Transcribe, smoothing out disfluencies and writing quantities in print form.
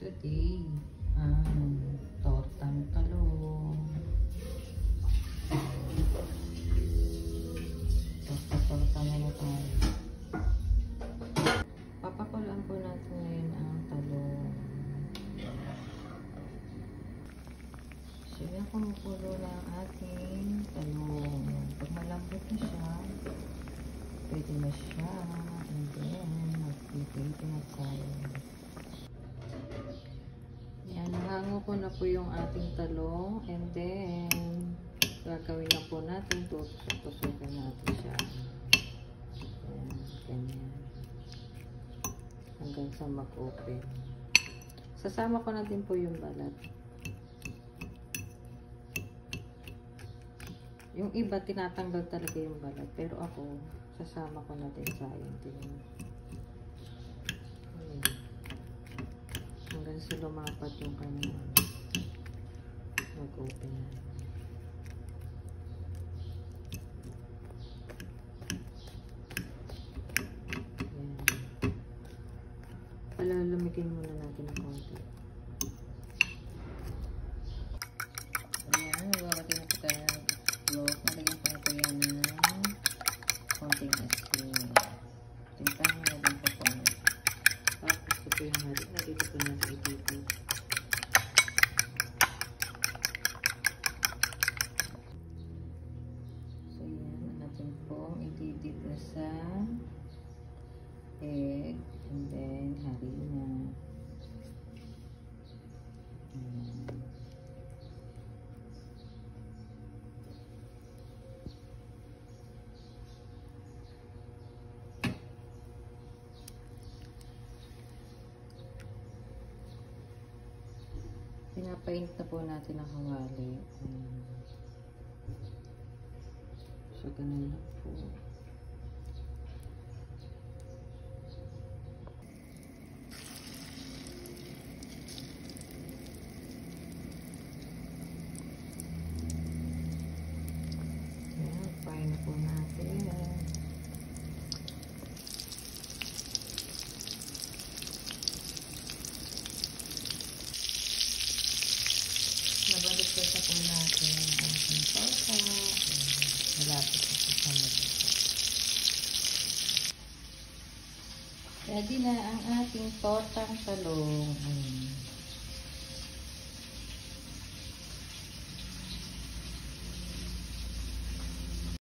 today ang tortang talong. Torta na tayo. Papakulaan po natin ngayon ang talong. So yan, kumukulo na ang ating talong. Pag malambot na siya, pwede na siya. And then, magpipilitin na tayo. Yan, nahango ko na po yung ating talong. And then, gagawin na po natin. Tutusok-tusokan natin siya. Yan, ganyan. Hanggang sa mag-open. Sasama ko na din po yung balat. Yung iba, tinatanggal talaga yung balat. Pero ako, sasama ko na din, sayang din. Hanggang sa lumapat yung kanya. Mag-open na. Ayan. Palalamigin muna natin ng konti. Ayan, nagwakati na po tayo ng itlog. Nalagyan ko na po yan ng konting asin. Tintahan na din po po. Tapos ito po yung halik na dito po natin itipid. So yan, natin pong ititip na sa egg and then harina. Pinapaint na po natin ang kawali. So, ganun na po. Ayan, paint na po natin. Nabalik na po natin ang ating torta. Malapit na po sa maluto. Ready na ang ating tortang talong.